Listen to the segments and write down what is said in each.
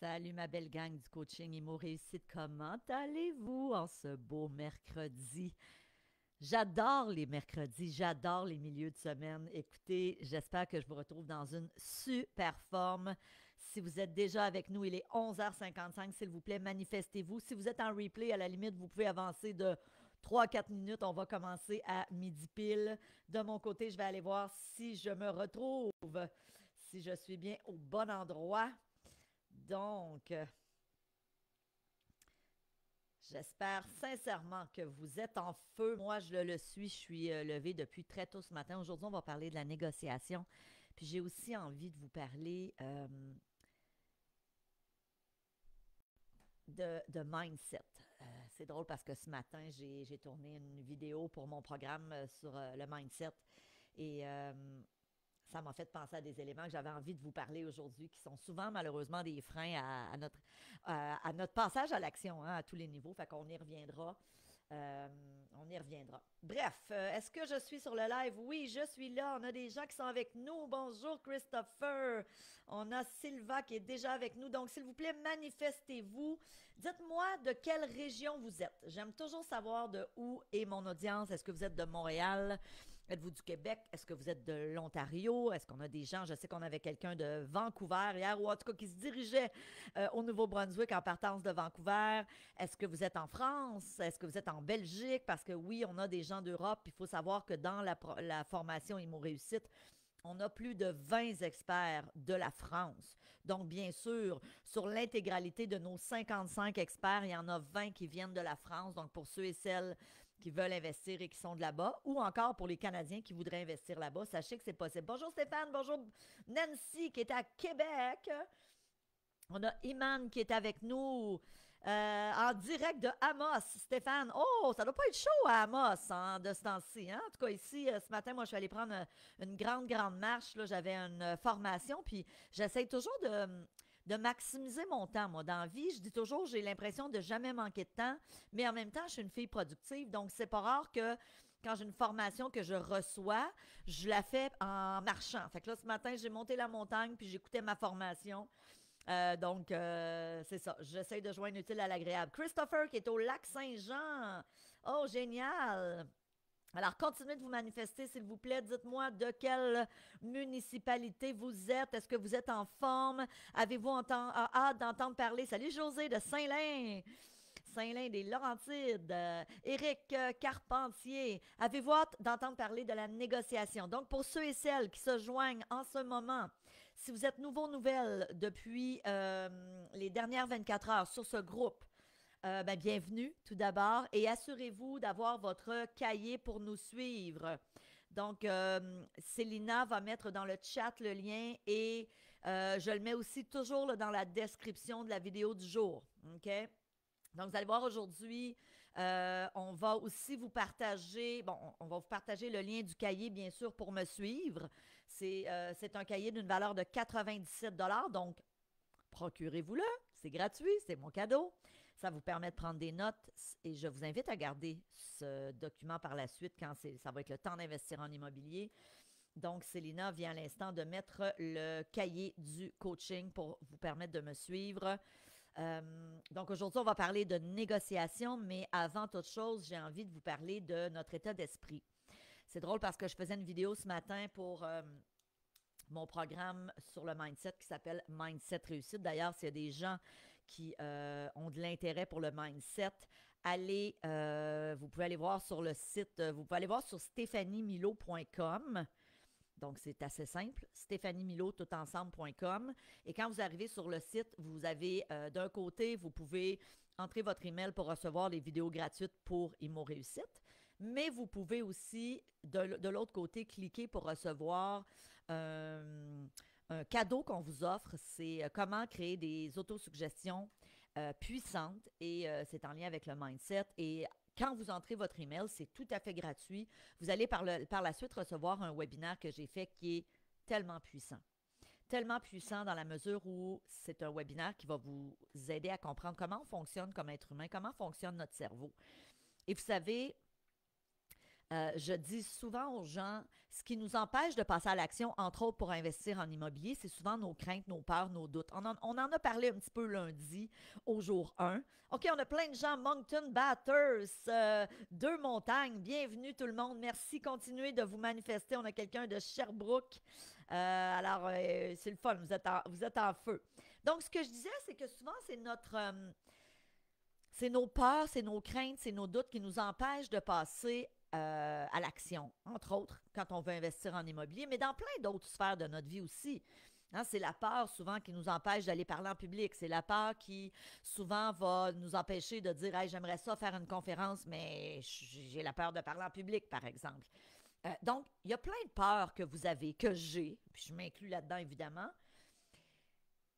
Salut ma belle gang du coaching Imo Réussite, comment allez-vous en ce beau mercredi? J'adore les mercredis, j'adore les milieux de semaine. Écoutez, j'espère que je vous retrouve dans une super forme. Si vous êtes déjà avec nous, il est 11h55, s'il vous plaît, manifestez-vous. Si vous êtes en replay, à la limite, vous pouvez avancer de 3 à 4 minutes. On va commencer à midi pile. De mon côté, je vais aller voir si je me retrouve, si je suis bien au bon endroit. Donc, j'espère sincèrement que vous êtes en feu. Moi, je le suis. Je suis levée depuis très tôt ce matin. Aujourd'hui, on va parler de la négociation. Puis j'ai aussi envie de vous parler de mindset. C'est drôle parce que ce matin, j'ai tourné une vidéo pour mon programme sur le mindset. Et ça m'a fait penser à des éléments que j'avais envie de vous parler aujourd'hui, qui sont souvent malheureusement des freins à notre passage à l'action, hein, à tous les niveaux. Fait qu'on y reviendra. Euh, on y reviendra. Bref, est-ce que je suis sur le live? Oui, je suis là. On a des gens qui sont avec nous. Bonjour Christopher. On a Sylva qui est déjà avec nous. Donc, s'il vous plaît, manifestez-vous. Dites-moi de quelle région vous êtes. J'aime toujours savoir de où est mon audience. Est-ce que vous êtes de Montréal? Êtes-vous du Québec? Est-ce que vous êtes de l'Ontario? Est-ce qu'on a des gens? Je sais qu'on avait quelqu'un de Vancouver hier, ou en tout cas qui se dirigeait au Nouveau-Brunswick en partance de Vancouver. Est-ce que vous êtes en France? Est-ce que vous êtes en Belgique? Parce que oui, on a des gens d'Europe. Il faut savoir que dans la formation Imo Réussite, on a plus de 20 experts de la France. Donc, bien sûr, sur l'intégralité de nos 55 experts, il y en a 20 qui viennent de la France. Donc, pour ceux et celles qui veulent investir et qui sont de là-bas, ou encore pour les Canadiens qui voudraient investir là-bas, sachez que c'est possible. Bonjour Stéphane, bonjour Nancy qui est à Québec. On a Iman qui est avec nous en direct de Amos. Stéphane, oh, ça doit pas être chaud à Amos hein, de ce temps-ci. Hein? En tout cas, ici, ce matin, moi, je suis allée prendre une grande, grande marche. Là, j'avais une formation, puis j'essaie toujours de maximiser mon temps. Moi, dans la vie, je dis toujours, j'ai l'impression de jamais manquer de temps, mais en même temps, je suis une fille productive, donc c'est pas rare que quand j'ai une formation que je reçois, je la fais en marchant. Fait que là, ce matin, j'ai monté la montagne, puis j'écoutais ma formation. Donc, c'est ça. J'essaie de joindre utile à l'agréable. Christopher qui est au lac Saint-Jean. Oh, génial. Alors, continuez de vous manifester, s'il vous plaît. Dites-moi de quelle municipalité vous êtes. Est-ce que vous êtes en forme? Avez-vous hâte d'entendre parler? Salut José de Saint-Lin. Saint-Lin des Laurentides, Éric Carpentier. Avez-vous hâte d'entendre parler de la négociation? Donc, pour ceux et celles qui se joignent en ce moment, si vous êtes nouveau nouvelle depuis les dernières 24 heures sur ce groupe, ben, bienvenue tout d'abord et assurez-vous d'avoir votre cahier pour nous suivre. Donc, Célina va mettre dans le chat le lien et je le mets aussi toujours là, dans la description de la vidéo du jour. OK? Donc, vous allez voir aujourd'hui, on va aussi vous partager, bon, on va vous partager le lien du cahier, bien sûr, pour me suivre. C'est un cahier d'une valeur de 97 $, donc procurez-vous-le, c'est gratuit, c'est mon cadeau. Ça vous permet de prendre des notes et je vous invite à garder ce document par la suite quand ça va être le temps d'investir en immobilier. Donc, Célina vient à l'instant de mettre le cahier du coaching pour vous permettre de me suivre. Donc, aujourd'hui, on va parler de négociation, mais avant toute chose, j'ai envie de vous parler de notre état d'esprit. C'est drôle parce que je faisais une vidéo ce matin pour mon programme sur le mindset qui s'appelle Mindset Réussite. D'ailleurs, s'il y a des gens qui ont de l'intérêt pour le mindset, vous pouvez aller voir sur le site, vous pouvez aller voir sur stéphaniemilo.com. Donc, c'est assez simple, stéphaniemilo toutensemble.com. Et quand vous arrivez sur le site, vous avez d'un côté, vous pouvez entrer votre email pour recevoir les vidéos gratuites pour Imo Réussite. Mais vous pouvez aussi, de l'autre côté, cliquer pour recevoir un cadeau qu'on vous offre. C'est comment créer des autosuggestions puissantes et c'est en lien avec le mindset. Et quand vous entrez votre email, c'est tout à fait gratuit. Vous allez par la suite recevoir un webinaire que j'ai fait qui est tellement puissant. Tellement puissant dans la mesure où c'est un webinaire qui va vous aider à comprendre comment on fonctionne comme être humain, comment fonctionne notre cerveau. Et vous savez, je dis souvent aux gens, ce qui nous empêche de passer à l'action, entre autres pour investir en immobilier, c'est souvent nos craintes, nos peurs, nos doutes. On en a parlé un petit peu lundi, au jour 1. OK, on a plein de gens. Moncton Batters, Deux Montagnes. Bienvenue tout le monde. Merci. Continuez de vous manifester. On a quelqu'un de Sherbrooke. Alors, c'est le fun. Vous êtes en feu. Donc, ce que je disais, c'est que souvent, c'est nos peurs, c'est nos craintes, c'est nos doutes qui nous empêchent de passer à l'action, entre autres, quand on veut investir en immobilier, mais dans plein d'autres sphères de notre vie aussi. Hein, c'est la peur souvent qui nous empêche d'aller parler en public. C'est la peur qui souvent va nous empêcher de dire hey, j'aimerais ça faire une conférence, mais j'ai la peur de parler en public, par exemple. Donc, il y a plein de peurs que vous avez, que j'ai, puis je m'inclus là-dedans évidemment.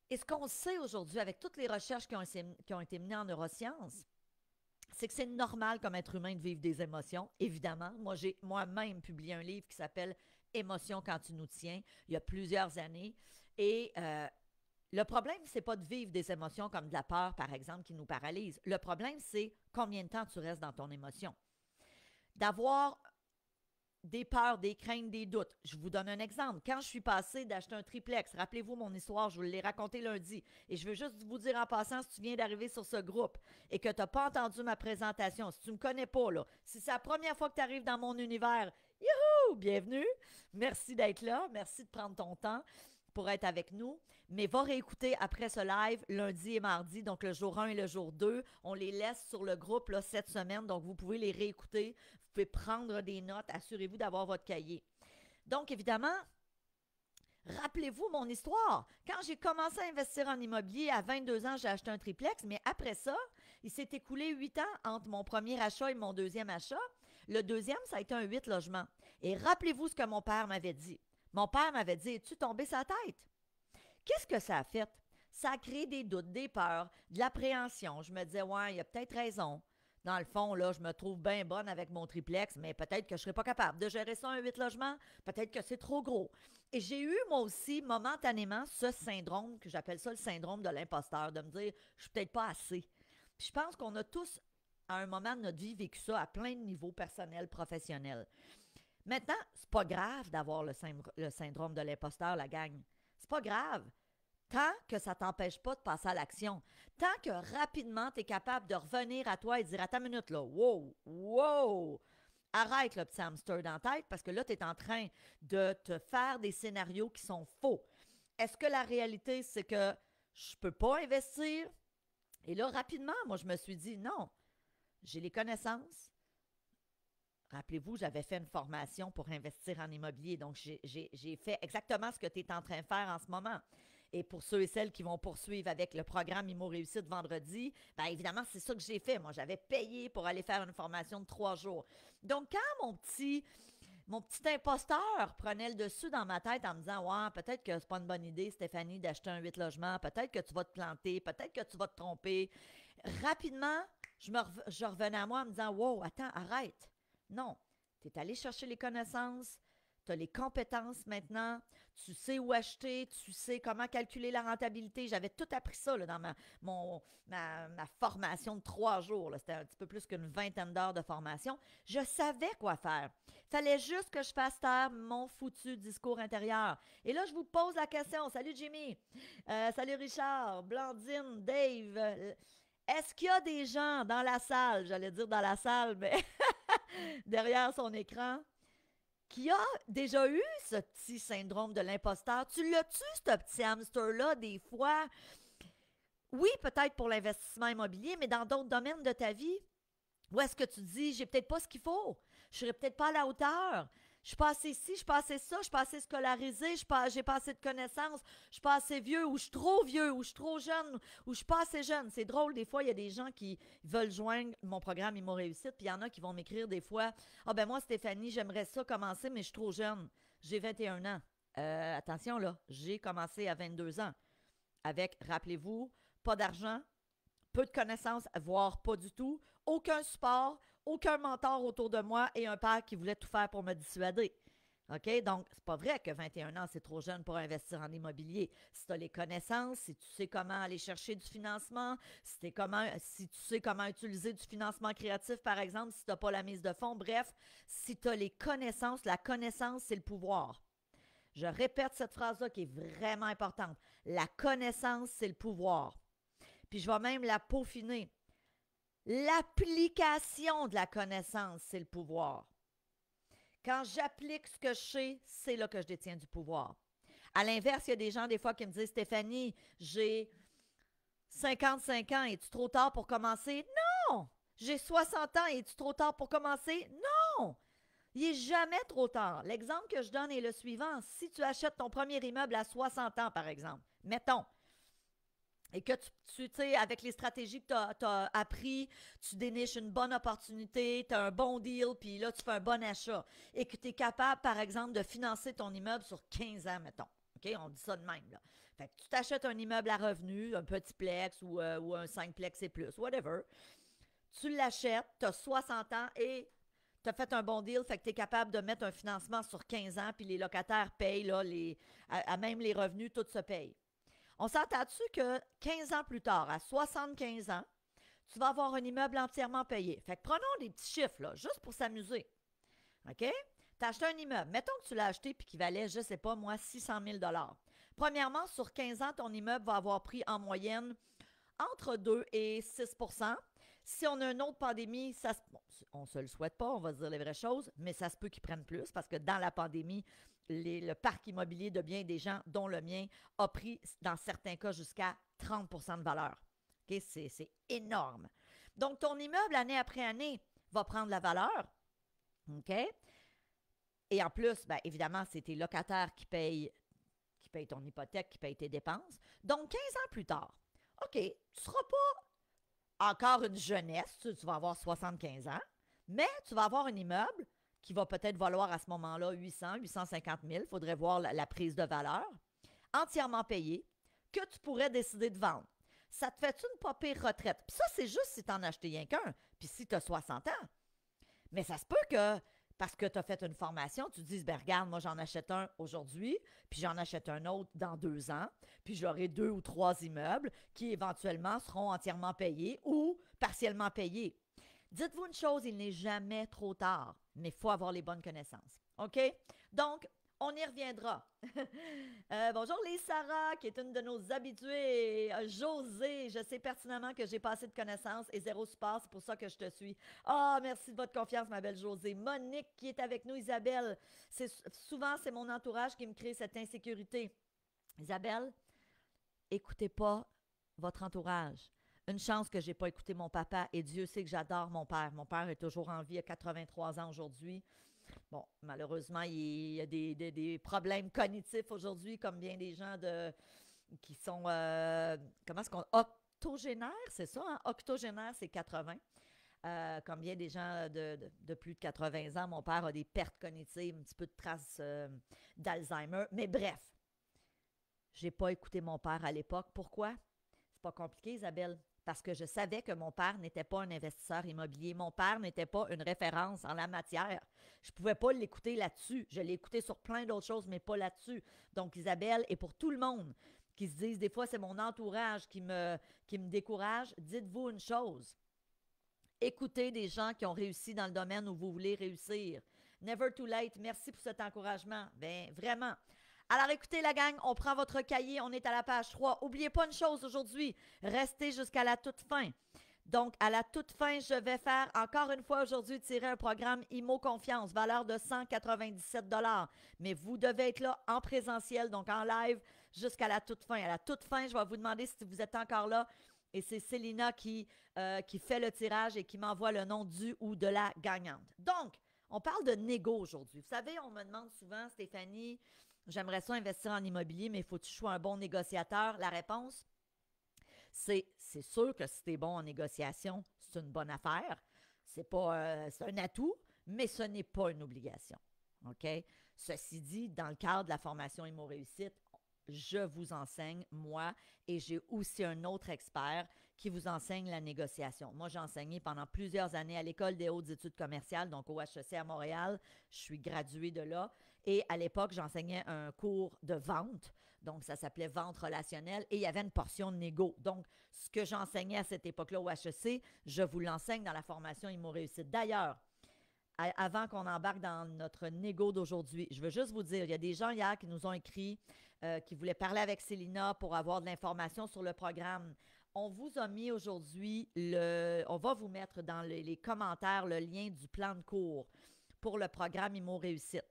Et ce qu'on sait aujourd'hui avec toutes les recherches qui ont été menées en neurosciences, c'est que c'est normal comme être humain de vivre des émotions, évidemment. Moi, j'ai moi-même publié un livre qui s'appelle « Émotions quand tu nous tiens » il y a plusieurs années. Et le problème, c'est pas de vivre des émotions comme de la peur, par exemple, qui nous paralyse. Le problème, c'est combien de temps tu restes dans ton émotion. D'avoir des peurs, des craintes, des doutes. Je vous donne un exemple. Quand je suis passée d'acheter un triplex, rappelez-vous mon histoire, je vous l'ai raconté lundi, et je veux juste vous dire en passant, si tu viens d'arriver sur ce groupe et que tu n'as pas entendu ma présentation, si tu ne me connais pas, là, si c'est la première fois que tu arrives dans mon univers, youhou, bienvenue, merci d'être là, merci de prendre ton temps pour être avec nous, mais va réécouter après ce live lundi et mardi, donc le jour 1 et le jour 2. On les laisse sur le groupe là, cette semaine, donc vous pouvez les réécouter. Vous pouvez prendre des notes, assurez-vous d'avoir votre cahier. Donc, évidemment, rappelez-vous mon histoire. Quand j'ai commencé à investir en immobilier, à 22 ans, j'ai acheté un triplex, mais après ça, il s'est écoulé 8 ans entre mon premier achat et mon deuxième achat. Le deuxième, ça a été un 8 logements. Et rappelez-vous ce que mon père m'avait dit. Mon père m'avait dit, es-tu tombé sa tête? Qu'est-ce que ça a fait? Ça a créé des doutes, des peurs, de l'appréhension. Je me disais, ouais, il a peut-être raison. Dans le fond, là, je me trouve bien bonne avec mon triplex, mais peut-être que je ne serais pas capable de gérer ça, un 8 logements. Peut-être que c'est trop gros. Et j'ai eu, moi aussi, momentanément, ce syndrome, que j'appelle ça le syndrome de l'imposteur, de me dire, je suis peut-être pas assez. Puis je pense qu'on a tous, à un moment de notre vie, vécu ça à plein de niveaux personnels, professionnels. Maintenant, c'est pas grave d'avoir le syndrome de l'imposteur, la gang. C'est pas grave. Tant que ça ne t'empêche pas de passer à l'action, tant que rapidement tu es capable de revenir à toi et de dire « Attends une minute, là, wow, arrête le petit hamster dans la tête parce que là, tu es en train de te faire des scénarios qui sont faux. Est-ce que la réalité, c'est que je ne peux pas investir? » Et là, rapidement, moi, je me suis dit « Non, j'ai les connaissances. » Rappelez-vous, j'avais fait une formation pour investir en immobilier, donc j'ai fait exactement ce que tu es en train de faire en ce moment. Et pour ceux et celles qui vont poursuivre avec le programme Immo Réussite vendredi, bien évidemment, c'est ça que j'ai fait. Moi, j'avais payé pour aller faire une formation de 3 jours. Donc, quand mon petit imposteur prenait le dessus dans ma tête en me disant « Ouais, peut-être que c'est pas une bonne idée, Stéphanie, d'acheter un 8 logements. Peut-être que tu vas te planter. Peut-être que tu vas te tromper. » Rapidement, je revenais à moi en me disant « Wow, attends, arrête. Non, tu es allé chercher les connaissances, tu as les compétences maintenant, tu sais où acheter, tu sais comment calculer la rentabilité. » J'avais tout appris ça là, dans ma formation de 3 jours. C'était un petit peu plus qu'une vingtaine d'heures de formation. Je savais quoi faire. Il fallait juste que je fasse taire mon foutu discours intérieur. Et là, je vous pose la question. Salut Jimmy, salut Richard, Blandine, Dave. Est-ce qu'il y a des gens dans la salle, j'allais dire dans la salle, mais derrière son écran, qui a déjà eu ce petit syndrome de l'imposteur? Tu l'as-tu, ce petit hamster-là, des fois? Oui, peut-être pour l'investissement immobilier, mais dans d'autres domaines de ta vie? Où est-ce que tu dis, j'ai peut-être pas ce qu'il faut? Je serais peut-être pas à la hauteur. Je suis pas assez ci, je suis pas assez ça, je suis pas assez scolarisé, j'ai pas assez de connaissances, je suis pas assez vieux, ou je suis trop vieux, ou je suis trop jeune, ou je suis pas assez jeune. C'est drôle, des fois, il y a des gens qui veulent joindre mon programme Immo Réussite, puis il y en a qui vont m'écrire des fois, « Ah ben moi, Stéphanie, j'aimerais ça commencer, mais je suis trop jeune. J'ai 21 ans. » Attention là, j'ai commencé à 22 ans. Avec, rappelez-vous, pas d'argent, peu de connaissances, voire pas du tout, aucun support, aucun mentor autour de moi et un père qui voulait tout faire pour me dissuader. OK? Donc, c'est pas vrai que 21 ans, c'est trop jeune pour investir en immobilier. Si tu as les connaissances, si tu sais comment aller chercher du financement, si tu sais comment utiliser du financement créatif, par exemple, si tu n'as pas la mise de fonds, bref, si tu as les connaissances, la connaissance, c'est le pouvoir. Je répète cette phrase-là qui est vraiment importante. La connaissance, c'est le pouvoir. Puis je vais même la peaufiner. L'application de la connaissance, c'est le pouvoir. Quand j'applique ce que je sais, c'est là que je détiens du pouvoir. À l'inverse, il y a des gens des fois qui me disent, Stéphanie, j'ai 55 ans, es-tu trop tard pour commencer? Non! J'ai 60 ans, es-tu trop tard pour commencer? Non! Il n'est jamais trop tard. L'exemple que je donne est le suivant. Si tu achètes ton premier immeuble à 60 ans, par exemple, mettons, et que tu sais, avec les stratégies que tu as appris, tu déniches une bonne opportunité, tu as un bon deal, puis là, tu fais un bon achat, et que tu es capable, par exemple, de financer ton immeuble sur 15 ans, mettons. OK? On dit ça de même, là. Fait que tu t'achètes un immeuble à revenu, un petit plex ou un 5-plex et plus, whatever. Tu l'achètes, tu as 60 ans et tu as fait un bon deal, fait que tu es capable de mettre un financement sur 15 ans, puis les locataires payent, là, à même les revenus, tout se paye. On s'entend-tu que 15 ans plus tard, à 75 ans, tu vas avoir un immeuble entièrement payé. Fait que prenons des petits chiffres, là, juste pour s'amuser. OK? Tu as acheté un immeuble. Mettons que tu l'as acheté puis qu'il valait, je ne sais pas, moi, 600 000. Premièrement, sur 15 ans, ton immeuble va avoir pris en moyenne entre 2 et 6. Si on a une autre pandémie, on ne se le souhaite pas, on va se dire les vraies choses, mais ça se peut qu'ils prennent plus parce que dans la pandémie, le parc immobilier de bien des gens, dont le mien, a pris dans certains cas jusqu'à 30 de valeur. Okay? C'est énorme. Donc, ton immeuble, année après année, va prendre la valeur. OK? Et en plus, bien, évidemment, c'est tes locataires qui payent ton hypothèque, qui payent tes dépenses. Donc, 15 ans plus tard, OK, tu ne seras pas encore une jeunesse, tu vas avoir 75 ans, mais tu vas avoir un immeuble qui va peut-être valoir à ce moment-là 800, 850 000. Il faudrait voir la prise de valeur, entièrement payée, que tu pourrais décider de vendre. Ça te fait une pas pire retraite? Puis ça, c'est juste si tu en as acheté rien qu'un, puis si tu as 60 ans. Mais ça se peut que, parce que tu as fait une formation, tu te dises, ben regarde, moi j'en achète un aujourd'hui, puis j'en achète un autre dans 2 ans, puis j'aurai 2 ou 3 immeubles qui éventuellement seront entièrement payés ou partiellement payés. Dites-vous une chose, il n'est jamais trop tard, mais il faut avoir les bonnes connaissances. OK? Donc, on y reviendra. Bonjour les Sarah, qui est une de nos habituées. José, je sais pertinemment que j'ai pas assez de connaissances et zéro support, c'est pour ça que je te suis. Ah, merci de votre confiance, ma belle José. Monique, qui est avec nous, Isabelle. Souvent, c'est mon entourage qui me crée cette insécurité. Isabelle, écoutez pas votre entourage. Une chance que j'ai pas écouté mon papa et Dieu sait que j'adore mon père. Mon père est toujours en vie, à 83 ans aujourd'hui. Bon, malheureusement, il y a des problèmes cognitifs aujourd'hui, comme bien des gens qui sont, comment est-ce qu'on... Octogénaires, c'est ça, hein? Octogénaires, c'est 80. Comme bien des gens de plus de 80 ans, mon père a des pertes cognitives, un petit peu de traces d'Alzheimer. Mais bref, j'ai pas écouté mon père à l'époque. Pourquoi? C'est pas compliqué, Isabelle. Parce que je savais que mon père n'était pas un investisseur immobilier. Mon père n'était pas une référence en la matière. Je ne pouvais pas l'écouter là-dessus. Je l'ai écouté sur plein d'autres choses, mais pas là-dessus. Donc, Isabelle, et pour tout le monde qui se disent, des fois, c'est mon entourage qui me décourage, dites-vous une chose. Écoutez des gens qui ont réussi dans le domaine où vous voulez réussir. Never too late. Merci pour cet encouragement. Bien, vraiment. Alors écoutez la gang, on prend votre cahier, on est à la page 3. N'oubliez pas une chose aujourd'hui, restez jusqu'à la toute fin. Donc, à la toute fin, je vais faire encore une fois aujourd'hui tirer un programme IMO Confiance, valeur de 197 $. Mais vous devez être là en présentiel, donc en live, jusqu'à la toute fin. À la toute fin, je vais vous demander si vous êtes encore là. Et c'est Célina qui fait le tirage et qui m'envoie le nom du ou de la gagnante. Donc, on parle de négo aujourd'hui. Vous savez, on me demande souvent, Stéphanie, j'aimerais ça investir en immobilier, mais il faut que tu sois un bon négociateur. La réponse, c'est sûr que si tu es bon en négociation, c'est une bonne affaire. C'est un atout, mais ce n'est pas une obligation. OK? Ceci dit, dans le cadre de la formation Immo Réussite, je vous enseigne, moi, et j'ai aussi un autre expert qui vous enseigne la négociation. Moi, j'ai enseigné pendant plusieurs années à l'École des hautes études commerciales, donc au HEC à Montréal. Je suis graduée de là. Et à l'époque, j'enseignais un cours de vente. Donc, ça s'appelait vente relationnelle et il y avait une portion de négo. Donc, ce que j'enseignais à cette époque-là au HEC, je vous l'enseigne dans la formation Immo Réussite. D'ailleurs, avant qu'on embarque dans notre négo d'aujourd'hui, je veux juste vous dire, il y a des gens hier qui nous ont écrit, qui voulaient parler avec Célina pour avoir de l'information sur le programme. On vous a mis aujourd'hui, on va vous mettre dans les commentaires le lien du plan de cours pour le programme Immo Réussite.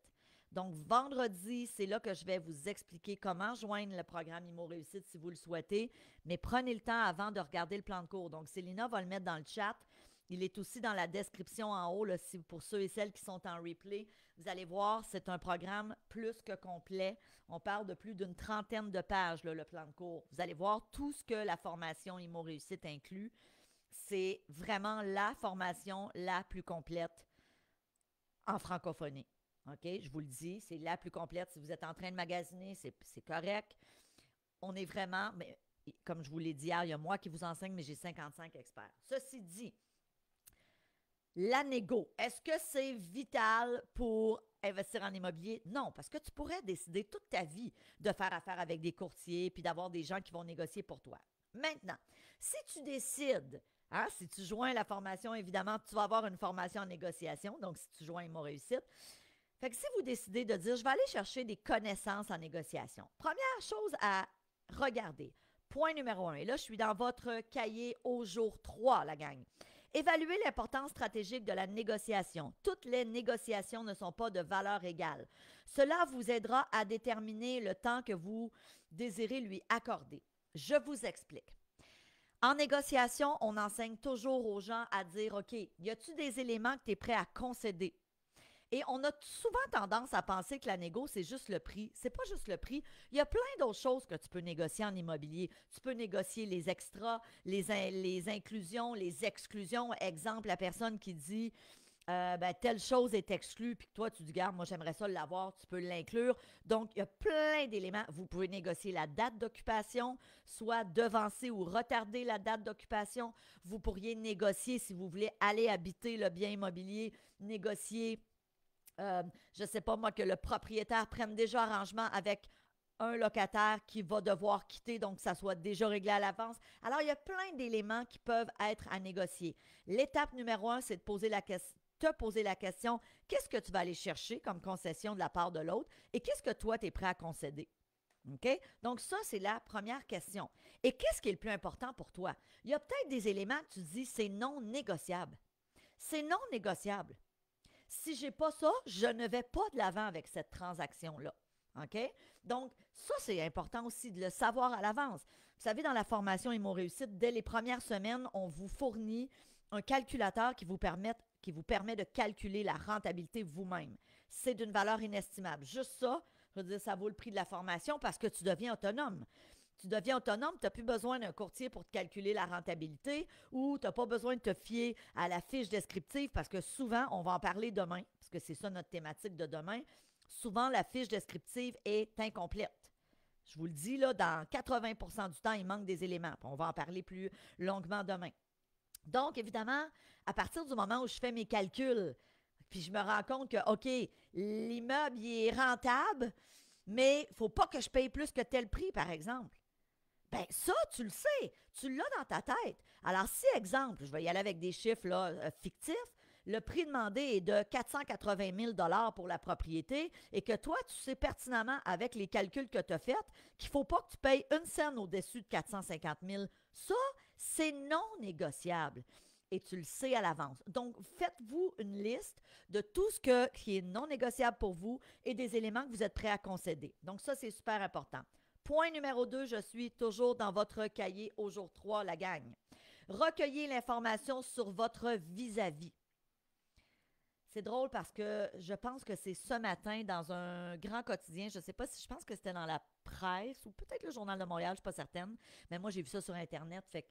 Donc, vendredi, c'est là que je vais vous expliquer comment joindre le programme Immo Réussite si vous le souhaitez, mais prenez le temps avant de regarder le plan de cours. Donc, Célina va le mettre dans le chat. Il est aussi dans la description en haut, là, pour ceux et celles qui sont en replay. Vous allez voir, c'est un programme plus que complet. On parle de plus d'une trentaine de pages, là, le plan de cours. Vous allez voir tout ce que la formation Immo Réussite inclut. C'est vraiment la formation la plus complète en francophonie. OK? Je vous le dis, c'est la plus complète. Si vous êtes en train de magasiner, c'est correct. On est vraiment, mais, comme je vous l'ai dit hier, il y a moi qui vous enseigne, mais j'ai 55 experts. Ceci dit, la négo, est-ce que c'est vital pour investir en immobilier? Non, parce que tu pourrais décider toute ta vie de faire affaire avec des courtiers puis d'avoir des gens qui vont négocier pour toi. Maintenant, si tu décides, si tu joins la formation, évidemment, tu vas avoir une formation en négociation, donc si tu joins Immo Réussite. Fait que si vous décidez de dire, je vais aller chercher des connaissances en négociation, première chose à regarder, point numéro 1, et là, je suis dans votre cahier au jour 3, la gang. Évaluer l'importance stratégique de la négociation. Toutes les négociations ne sont pas de valeur égale. Cela vous aidera à déterminer le temps que vous désirez lui accorder. Je vous explique. En négociation, on enseigne toujours aux gens à dire, OK, y a-t-il des éléments que tu es prêt à concéder? Et on a souvent tendance à penser que la négo, c'est juste le prix. C'est pas juste le prix. Il y a plein d'autres choses que tu peux négocier en immobilier. Tu peux négocier les extras, les inclusions, les exclusions. Exemple, la personne qui dit telle chose est exclue, puis que toi, tu dis, garde, moi, j'aimerais ça l'avoir, tu peux l'inclure. Donc, il y a plein d'éléments. Vous pouvez négocier la date d'occupation, soit devancer ou retarder la date d'occupation. Vous pourriez négocier, si vous voulez aller habiter le bien immobilier, négocier je ne sais pas moi, que le propriétaire prenne déjà arrangement avec un locataire qui va devoir quitter, donc que ça soit déjà réglé à l'avance. Alors, il y a plein d'éléments qui peuvent être à négocier. L'étape numéro 1, c'est de te poser la question, qu'est-ce que tu vas aller chercher comme concession de la part de l'autre et qu'est-ce que toi, tu es prêt à concéder? OK? Donc, ça, c'est la première question. Et qu'est-ce qui est le plus important pour toi? Il y a peut-être des éléments que tu dis, c'est non négociable. C'est non négociable. Si je n'ai pas ça, je ne vais pas de l'avant avec cette transaction-là. OK? Donc, ça, c'est important aussi de le savoir à l'avance. Vous savez, dans la formation Immo Réussite, dès les premières semaines, on vous fournit un calculateur qui vous permet de calculer la rentabilité vous-même. C'est d'une valeur inestimable. Juste ça, je veux dire, ça vaut le prix de la formation parce que tu deviens autonome. Tu deviens autonome, tu n'as plus besoin d'un courtier pour te calculer la rentabilité ou tu n'as pas besoin de te fier à la fiche descriptive parce que souvent, on va en parler demain, parce que c'est ça notre thématique de demain, souvent la fiche descriptive est incomplète. Je vous le dis, là, dans 80% du temps, il manque des éléments. On va en parler plus longuement demain. Donc, évidemment, à partir du moment où je fais mes calculs, puis je me rends compte que, OK, l'immeuble, il est rentable, mais il ne faut pas que je paye plus que tel prix, par exemple. Ben ça, tu le sais, tu l'as dans ta tête. Alors, si, exemple, je vais y aller avec des chiffres là, fictifs, le prix demandé est de 480 000 pour la propriété et que toi, tu sais pertinemment avec les calculs que tu as faits qu'il ne faut pas que tu payes une scène au-dessus de 450 000. Ça, c'est non négociable et tu le sais à l'avance. Donc, faites-vous une liste de tout ce qui est non négociable pour vous et des éléments que vous êtes prêts à concéder. Donc, ça, c'est super important. Point numéro 2, je suis toujours dans votre cahier au jour 3, la gang. Recueillez l'information sur votre vis-à-vis. C'est drôle parce que je pense que c'est ce matin dans un grand quotidien, je ne sais pas si je pense que c'était dans la presse ou peut-être le Journal de Montréal, je ne suis pas certaine, mais moi j'ai vu ça sur Internet. Fait que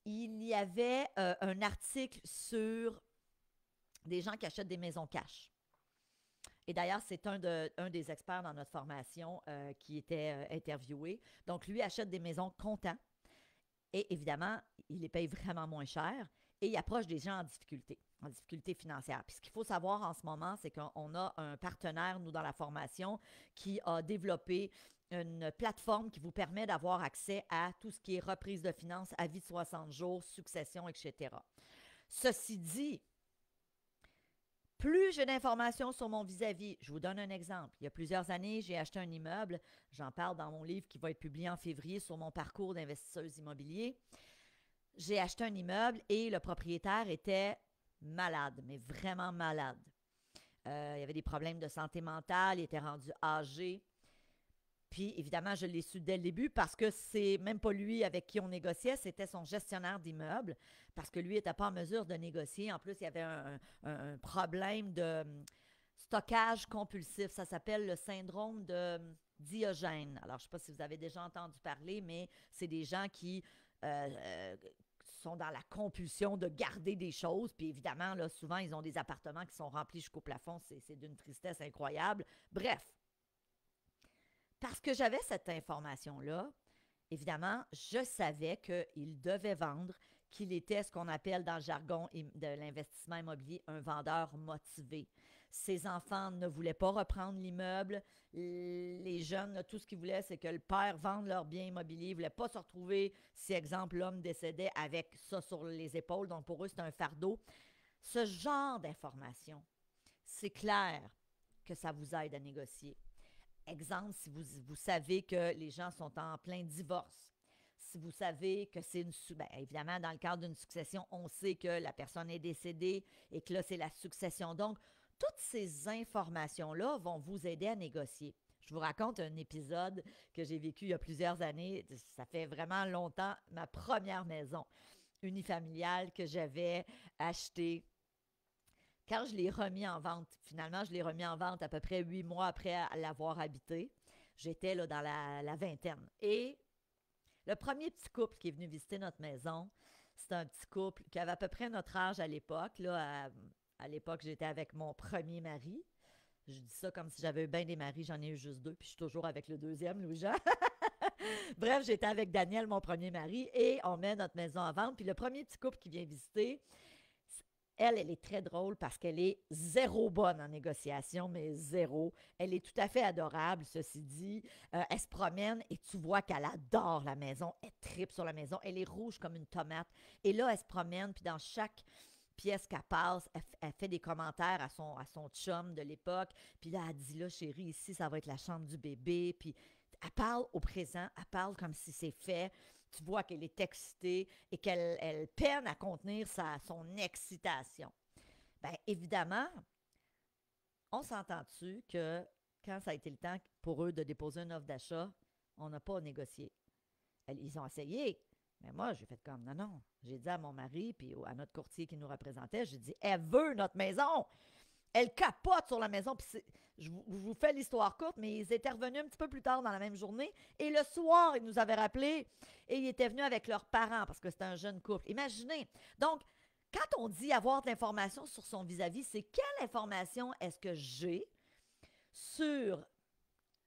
il y avait un article sur des gens qui achètent des maisons cash. Et d'ailleurs, c'est un des experts dans notre formation qui était interviewé. Donc, lui achète des maisons comptant. Et évidemment, il les paye vraiment moins cher. et il approche des gens en difficulté financière. Puis ce qu'il faut savoir en ce moment, c'est qu'on a un partenaire, nous, dans la formation, qui a développé une plateforme qui vous permet d'avoir accès à tout ce qui est reprise de finances, avis de 60 jours, succession, etc. Ceci dit, plus j'ai d'informations sur mon vis-à-vis, je vous donne un exemple. Il y a plusieurs années, j'ai acheté un immeuble. J'en parle dans mon livre qui va être publié en février sur mon parcours d'investisseuse immobilier. J'ai acheté un immeuble et le propriétaire était malade, mais vraiment malade. Il y avait des problèmes de santé mentale, il était rendu âgé. Puis, évidemment, je l'ai su dès le début parce que c'est même pas lui avec qui on négociait, c'était son gestionnaire d'immeuble parce que lui n'était pas en mesure de négocier. En plus, il y avait un problème de stockage compulsif. Ça s'appelle le syndrome de Diogène. Alors, je ne sais pas si vous avez déjà entendu parler, mais c'est des gens qui sont dans la compulsion de garder des choses. Puis évidemment, là, souvent, ils ont des appartements qui sont remplis jusqu'au plafond. C'est d'une tristesse incroyable. Bref, parce que j'avais cette information-là, évidemment, je savais qu'il devait vendre, qu'il était ce qu'on appelle dans le jargon de l'investissement immobilier un vendeur motivé. Ses enfants ne voulaient pas reprendre l'immeuble. Les jeunes, tout ce qu'ils voulaient, c'est que le père vende leurs biens immobiliers. Ils ne voulaient pas se retrouver, si, exemple, l'homme décédait avec ça sur les épaules. Donc, pour eux, c'est un fardeau. Ce genre d'information, c'est clair que ça vous aide à négocier. Exemple, si vous savez que les gens sont en plein divorce, si vous savez que c'est bien, évidemment, dans le cadre d'une succession, on sait que la personne est décédée et que là, c'est la succession. Donc, toutes ces informations-là vont vous aider à négocier. Je vous raconte un épisode que j'ai vécu il y a plusieurs années. Ça fait vraiment longtemps. Ma première maison unifamiliale que j'avais achetée. Quand je l'ai remis en vente, finalement, je l'ai remis en vente à peu près 8 mois après l'avoir habité. J'étais là dans la vingtaine. Et le premier petit couple qui est venu visiter notre maison, c'est un petit couple qui avait à peu près notre âge à l'époque. Là, à l'époque, j'étais avec mon premier mari. Je dis ça comme si j'avais eu bien des maris, j'en ai eu juste 2, puis je suis toujours avec le deuxième, Louis-Jean. Bref, j'étais avec Daniel, mon premier mari, et on met notre maison en vente. Puis le premier petit couple qui vient visiter, elle est très drôle parce qu'elle est zéro bonne en négociation, mais zéro. Elle est tout à fait adorable, ceci dit. Elle se promène et tu vois qu'elle adore la maison. Elle tripe sur la maison. Elle est rouge comme une tomate. Et là, elle se promène, puis dans chaque pièce qu'elle passe, elle fait des commentaires à son chum de l'époque. Puis là, elle dit, là, chérie, ici, ça va être la chambre du bébé. Puis elle parle au présent. Elle parle comme si c'est fait. Tu vois qu'elle est excitée et qu'elle peine à contenir son excitation. Bien, évidemment, on s'entend-tu que quand ça a été le temps pour eux de déposer une offre d'achat, on n'a pas négocié. Ils ont essayé, mais moi, j'ai fait comme, non. J'ai dit à mon mari puis à notre courtier qui nous représentait, j'ai dit, elle veut notre maison. Elle capote sur la maison. Puis je vous fais l'histoire courte, mais ils étaient revenus un petit peu plus tard dans la même journée. Et le soir, ils nous avaient rappelé et ils étaient venus avec leurs parents parce que c'était un jeune couple. Imaginez. Donc, quand on dit avoir de l'information sur son vis-à-vis, c'est quelle information est-ce que j'ai sur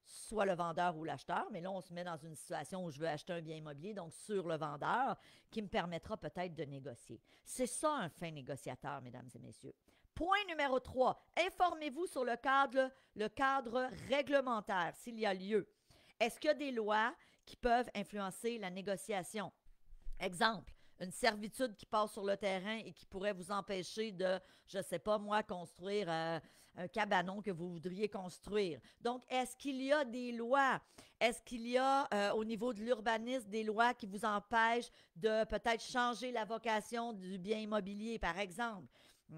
soit le vendeur ou l'acheteur, mais là, on se met dans une situation où je veux acheter un bien immobilier, donc sur le vendeur, qui me permettra peut-être de négocier. C'est ça un fin négociateur, mesdames et messieurs. Point numéro 3, informez-vous sur le cadre réglementaire, s'il y a lieu. Est-ce qu'il y a des lois qui peuvent influencer la négociation? Exemple, une servitude qui passe sur le terrain et qui pourrait vous empêcher de, je ne sais pas moi, construire un cabanon que vous voudriez construire. Donc, est-ce qu'il y a des lois? Est-ce qu'il y a au niveau de l'urbanisme des lois qui vous empêchent de peut-être changer la vocation du bien immobilier, par exemple?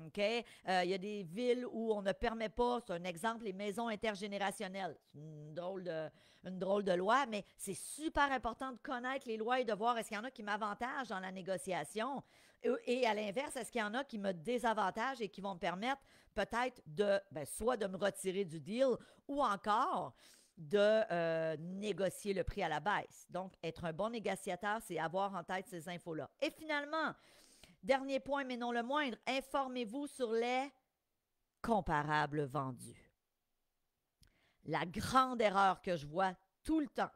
OK? Il y a des villes où on ne permet pas, c'est un exemple, les maisons intergénérationnelles. C'est une drôle de loi, mais c'est super important de connaître les lois et de voir est-ce qu'il y en a qui m'avantagent dans la négociation et à l'inverse, est-ce qu'il y en a qui me désavantagent et qui vont me permettre peut-être soit de me retirer du deal ou encore de négocier le prix à la baisse. Donc, être un bon négociateur, c'est avoir en tête ces infos-là. Et finalement, dernier point, mais non le moindre, informez-vous sur les comparables vendus. La grande erreur que je vois tout le temps,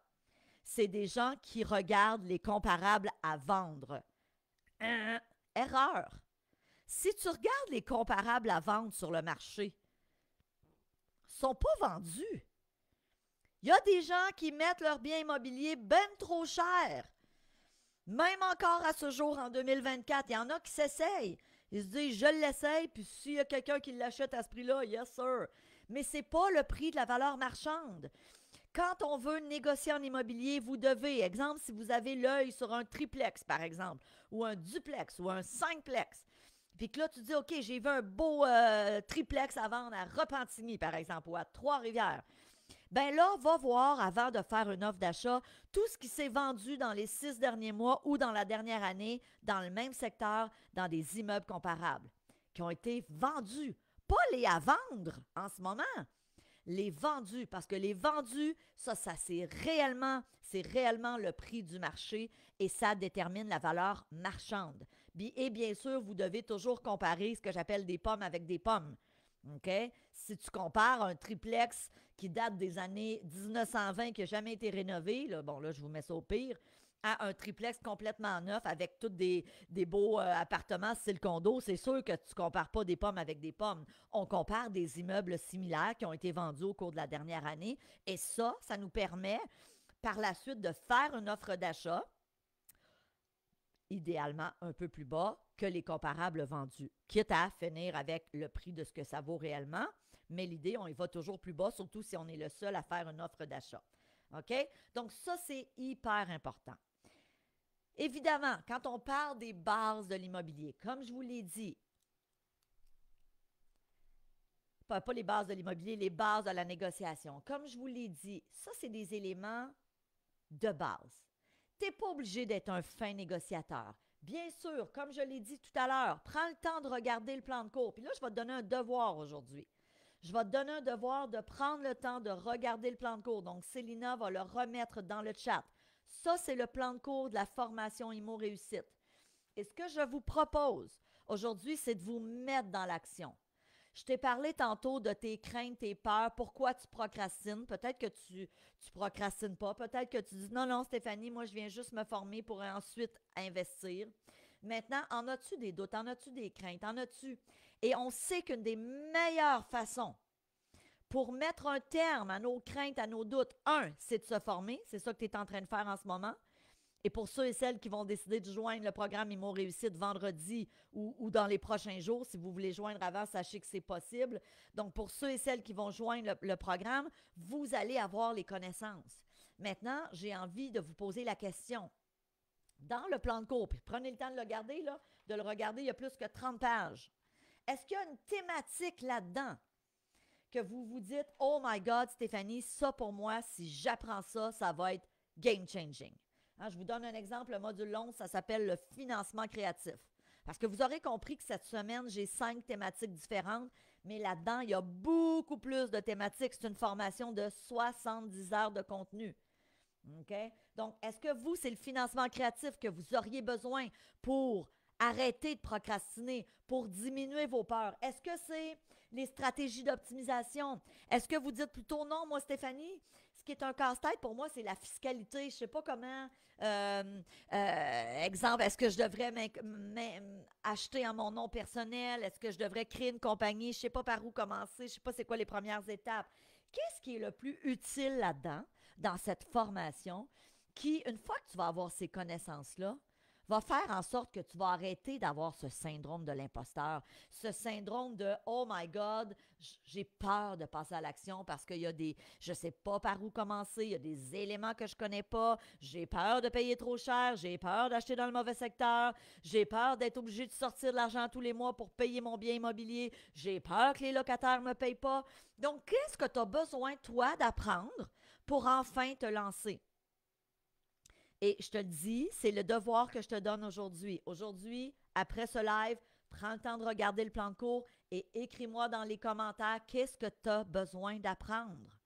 c'est des gens qui regardent les comparables à vendre. Erreur. Si tu regardes les comparables à vendre sur le marché, ils ne sont pas vendus. Il y a des gens qui mettent leurs biens immobiliers ben trop cher. Même encore à ce jour, en 2024, il y en a qui s'essayent. Ils se disent, je l'essaye, puis s'il y a quelqu'un qui l'achète à ce prix-là, yes sir. Mais ce n'est pas le prix de la valeur marchande. Quand on veut négocier en immobilier, vous devez, exemple, si vous avez l'œil sur un triplex, par exemple, ou un duplex, ou un cinqplex, puis que là, tu dis, OK, j'ai vu un beau triplex à vendre à Repentigny, par exemple, ou à Trois-Rivières. Ben là, va voir, avant de faire une offre d'achat, tout ce qui s'est vendu dans les 6 derniers mois ou dans la dernière année, dans le même secteur, dans des immeubles comparables, qui ont été vendus. Pas les à vendre en ce moment, les vendus, parce que les vendus, ça c'est réellement le prix du marché et ça détermine la valeur marchande. Et bien sûr, vous devez toujours comparer ce que j'appelle des pommes avec des pommes. OK? Si tu compares un triplex qui date des années 1920, qui n'a jamais été rénové, là, bon là, je vous mets ça au pire, à un triplex complètement neuf avec tous des beaux appartements style condo, c'est sûr que tu ne compares pas des pommes avec des pommes. On compare des immeubles similaires qui ont été vendus au cours de la dernière année. Et ça nous permet par la suite de faire une offre d'achat, idéalement un peu plus bas que les comparables vendus, quitte à finir avec le prix de ce que ça vaut réellement. Mais l'idée, on y va toujours plus bas, surtout si on est le seul à faire une offre d'achat. OK? Donc ça, c'est hyper important. Évidemment, quand on parle des bases de l'immobilier, comme je vous l'ai dit, pas les bases de l'immobilier, les bases de la négociation. Comme je vous l'ai dit, ça, c'est des éléments de base. Tu n'es pas obligé d'être un fin négociateur. Bien sûr, comme je l'ai dit tout à l'heure, prends le temps de regarder le plan de cours. Puis là, je vais te donner un devoir aujourd'hui. Je vais te donner un devoir de prendre le temps de regarder le plan de cours. Donc, Célina va le remettre dans le chat. Ça, c'est le plan de cours de la formation IMO Réussite. Et ce que je vous propose aujourd'hui, c'est de vous mettre dans l'action. Je t'ai parlé tantôt de tes craintes, tes peurs, pourquoi tu procrastines. Peut-être que tu procrastines pas. Peut-être que tu dis non, non, Stéphanie, moi, je viens juste me former pour ensuite investir. Maintenant, en as-tu des doutes? En as-tu des craintes? En as-tu? Et on sait qu'une des meilleures façons pour mettre un terme à nos craintes, à nos doutes, c'est de se former. C'est ça que tu es en train de faire en ce moment. Et pour ceux et celles qui vont décider de joindre le programme IMO Réussite vendredi ou dans les prochains jours, si vous voulez joindre avant, sachez que c'est possible. Donc, pour ceux et celles qui vont joindre le programme, vous allez avoir les connaissances. Maintenant, j'ai envie de vous poser la question. Dans le plan de cours, puis prenez le temps de le regarder, il y a plus que 30 pages. Est-ce qu'il y a une thématique là-dedans que vous vous dites, oh my God, Stéphanie, ça pour moi, si j'apprends ça, ça va être game changing. Hein, je vous donne un exemple, le module 11, ça s'appelle le financement créatif. Parce que vous aurez compris que cette semaine, j'ai 5 thématiques différentes, mais là-dedans, il y a beaucoup plus de thématiques. C'est une formation de 70 heures de contenu. OK? Donc, est-ce que vous, c'est le financement créatif que vous auriez besoin pour arrêter de procrastiner, pour diminuer vos peurs? Est-ce que c'est les stratégies d'optimisation? Est-ce que vous dites plutôt non, moi, Stéphanie, ce qui est un casse-tête pour moi, c'est la fiscalité. Je ne sais pas comment, exemple, est-ce que je devrais acheter en mon nom personnel? Est-ce que je devrais créer une compagnie? Je ne sais pas par où commencer. Je ne sais pas c'est quoi les premières étapes. Qu'est-ce qui est le plus utile là-dedans, dans cette formation, qui, une fois que tu vas avoir ces connaissances-là, va faire en sorte que tu vas arrêter d'avoir ce syndrome de l'imposteur, ce syndrome de « Oh my God, j'ai peur de passer à l'action parce qu'il y a je ne sais pas par où commencer, il y a des éléments que je ne connais pas, j'ai peur de payer trop cher, j'ai peur d'acheter dans le mauvais secteur, j'ai peur d'être obligé de sortir de l'argent tous les mois pour payer mon bien immobilier, j'ai peur que les locataires ne me payent pas. » Donc, qu'est-ce que tu as besoin, toi, d'apprendre pour enfin te lancer? Et je te le dis, c'est le devoir que je te donne aujourd'hui. Aujourd'hui, après ce live, prends le temps de regarder le plan de cours et écris-moi dans les commentaires qu'est-ce que tu as besoin d'apprendre.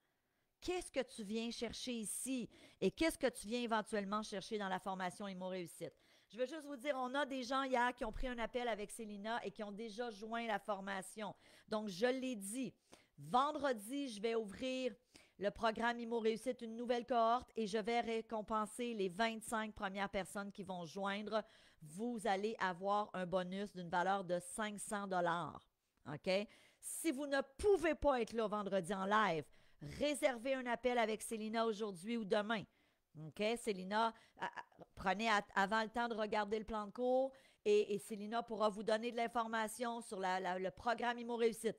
Qu'est-ce que tu viens chercher ici et qu'est-ce que tu viens éventuellement chercher dans la formation IMO Réussite. Je veux juste vous dire, on a des gens hier qui ont pris un appel avec Célina et qui ont déjà joint la formation. Donc, je l'ai dit, vendredi, je vais ouvrir le programme IMO Réussite, une nouvelle cohorte, et je vais récompenser les 25 premières personnes qui vont joindre. Vous allez avoir un bonus d'une valeur de 500 $. OK? Si vous ne pouvez pas être là vendredi en live, réservez un appel avec Célina aujourd'hui ou demain. OK? Célina, prenez avant le temps de regarder le plan de cours et Célina pourra vous donner de l'information sur le programme IMO Réussite.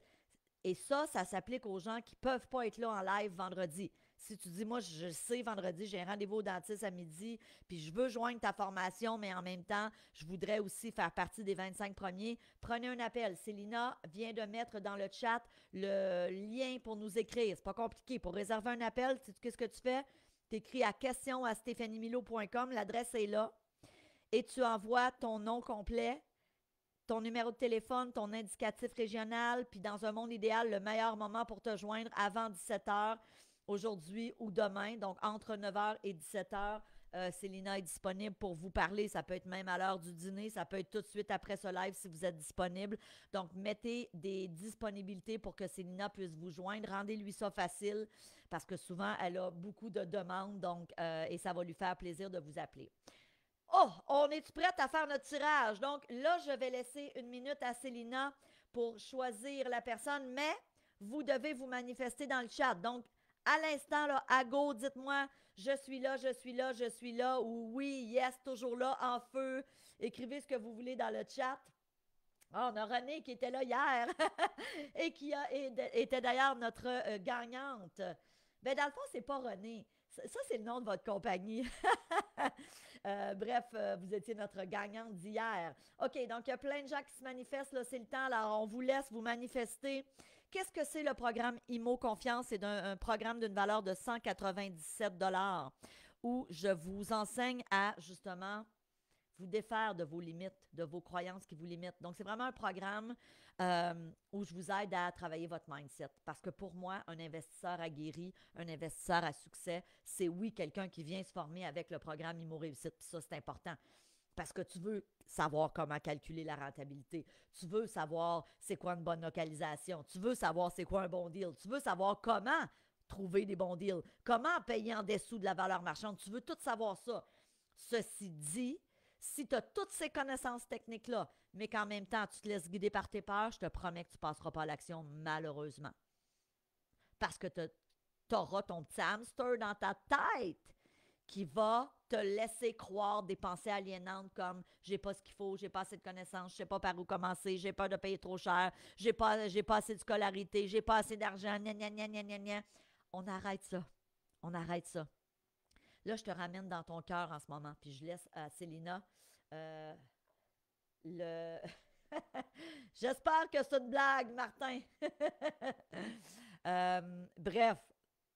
Et ça s'applique aux gens qui ne peuvent pas être là en live vendredi. Si tu dis, moi, je sais, vendredi, j'ai un rendez-vous au dentiste à midi, puis je veux joindre ta formation, mais en même temps, je voudrais aussi faire partie des 25 premiers, prenez un appel. Célina vient de mettre dans le chat le lien pour nous écrire. C'est pas compliqué. Pour réserver un appel, qu'est-ce que tu fais? Tu écris à question@stephaniemilo.com, l'adresse est là, et tu envoies ton nom complet, ton numéro de téléphone, ton indicatif régional, puis dans un monde idéal, le meilleur moment pour te joindre avant 17h aujourd'hui ou demain, donc entre 9h et 17h, Célina est disponible pour vous parler. Ça peut être même à l'heure du dîner, ça peut être tout de suite après ce live si vous êtes disponible. Donc, mettez des disponibilités pour que Célina puisse vous joindre. Rendez-lui ça facile parce que souvent, elle a beaucoup de demandes, donc, et ça va lui faire plaisir de vous appeler. Oh, on est-tu prête à faire notre tirage? Donc là, je vais laisser une minute à Célina pour choisir la personne, mais vous devez vous manifester dans le chat. Donc, à l'instant, là, à go, dites-moi, je suis là, je suis là, je suis là, ou oui, yes, toujours là, en feu. Écrivez ce que vous voulez dans le chat. Oh, on a René qui était là hier et qui était d'ailleurs notre gagnante. Ben, dans le fond, c'est pas René. Ça, c'est le nom de votre compagnie. Bref, vous étiez notre gagnante d'hier. OK, donc il y a plein de gens qui se manifestent. Là, c'est le temps. Alors, on vous laisse vous manifester. Qu'est-ce que c'est le programme IMO Confiance? C'est un programme d'une valeur de 197 $ où je vous enseigne à, justement, vous défaire de vos limites, de vos croyances qui vous limitent. Donc, c'est vraiment un programme où je vous aide à travailler votre mindset. Parce que pour moi, un investisseur aguerri, un investisseur à succès, c'est oui, quelqu'un qui vient se former avec le programme IMO Réussite. Puis ça, c'est important. Parce que tu veux savoir comment calculer la rentabilité. Tu veux savoir c'est quoi une bonne localisation. Tu veux savoir c'est quoi un bon deal. Tu veux savoir comment trouver des bons deals. Comment payer en dessous de la valeur marchande. Tu veux tout savoir ça. Ceci dit, si tu as toutes ces connaissances techniques-là, mais qu'en même temps, tu te laisses guider par tes peurs, je te promets que tu ne passeras pas à l'action, malheureusement. Parce que tu auras ton petit hamster dans ta tête qui va te laisser croire des pensées aliénantes comme j'ai pas ce qu'il faut, j'ai pas assez de connaissances, je sais pas par où commencer, j'ai peur de payer trop cher, j'ai pas assez de scolarité, j'ai pas assez d'argent, gna gna gna gna gna gna. On arrête ça. On arrête ça. Là, je te ramène dans ton cœur en ce moment, puis je laisse à Célina le... J'espère que c'est une blague, Martin. Bref,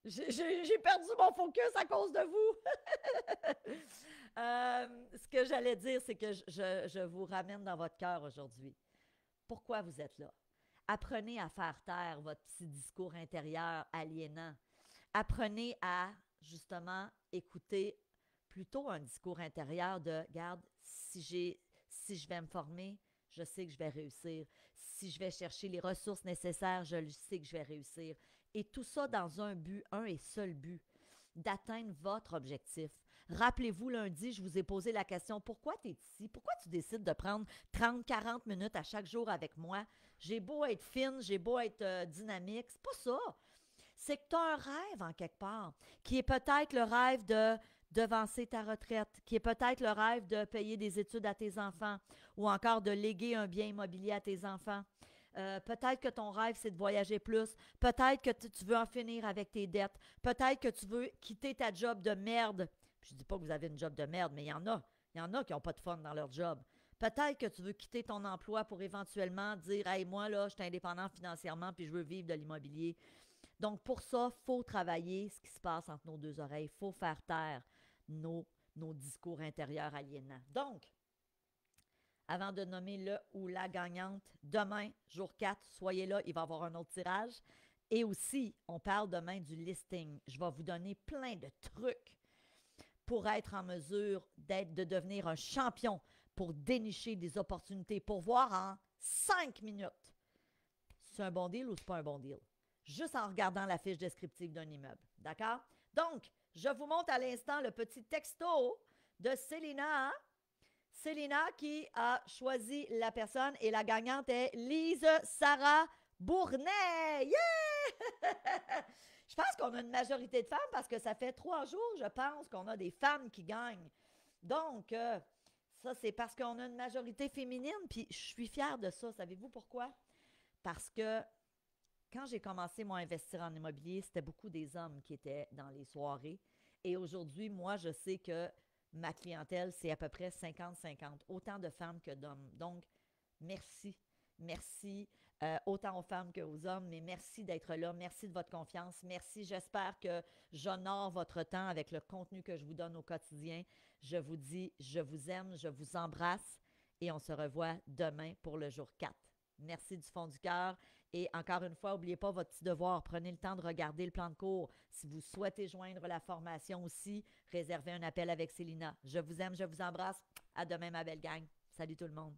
j'ai perdu mon focus à cause de vous. Ce que j'allais dire, c'est que je vous ramène dans votre cœur aujourd'hui. Pourquoi vous êtes là? Apprenez à faire taire votre petit discours intérieur aliénant. Apprenez à, justement, écouter plutôt un discours intérieur de « Regarde, si je vais me former, je sais que je vais réussir. Si je vais chercher les ressources nécessaires, je sais que je vais réussir. » Et tout ça dans un but, un et seul but, d'atteindre votre objectif. Rappelez-vous, lundi, je vous ai posé la question « Pourquoi tu es ici? Pourquoi tu décides de prendre 30-40 minutes à chaque jour avec moi? J'ai beau être fine, j'ai beau être dynamique. » C'est pas ça. C'est que tu as un rêve en quelque part, qui est peut-être le rêve de devancer ta retraite, qui est peut-être le rêve de payer des études à tes enfants ou encore de léguer un bien immobilier à tes enfants. Peut-être que ton rêve, c'est de voyager plus. Peut-être que tu veux en finir avec tes dettes. Peut-être que tu veux quitter ta job de merde. Je ne dis pas que vous avez une job de merde, mais il y en a. Il y en a qui n'ont pas de fun dans leur job. Peut-être que tu veux quitter ton emploi pour éventuellement dire « Hey, moi, là, je suis indépendant financièrement puis je veux vivre de l'immobilier. » Donc, pour ça, il faut travailler ce qui se passe entre nos deux oreilles. Il faut faire taire nos discours intérieurs aliénants. Donc, avant de nommer le ou la gagnante, demain, jour 4, soyez là, il va y avoir un autre tirage. Et aussi, on parle demain du listing. Je vais vous donner plein de trucs pour être en mesure de devenir un champion, pour dénicher des opportunités, pour voir en 5 minutes si c'est un bon deal ou c'est pas un bon deal. Juste en regardant la fiche descriptive d'un immeuble. D'accord? Donc, je vous montre à l'instant le petit texto de Célina. Célina qui a choisi la personne et la gagnante est Lise Sarah Bournet. Yeah! Je pense qu'on a une majorité de femmes parce que ça fait 3 jours, je pense, qu'on a des femmes qui gagnent. Donc, ça, c'est parce qu'on a une majorité féminine, puis je suis fière de ça. Savez-vous pourquoi? Parce que quand j'ai commencé, moi, à investir en immobilier, c'était beaucoup des hommes qui étaient dans les soirées. Et aujourd'hui, moi, je sais que ma clientèle, c'est à peu près 50-50, autant de femmes que d'hommes. Donc, merci. Merci autant aux femmes qu'aux hommes, mais merci d'être là. Merci de votre confiance. Merci. J'espère que j'honore votre temps avec le contenu que je vous donne au quotidien. Je vous dis, je vous aime, je vous embrasse et on se revoit demain pour le jour 4. Merci du fond du cœur. Et encore une fois, n'oubliez pas votre petit devoir. Prenez le temps de regarder le plan de cours. Si vous souhaitez joindre la formation aussi, réservez un appel avec Célina. Je vous aime, je vous embrasse. À demain, ma belle gang. Salut tout le monde.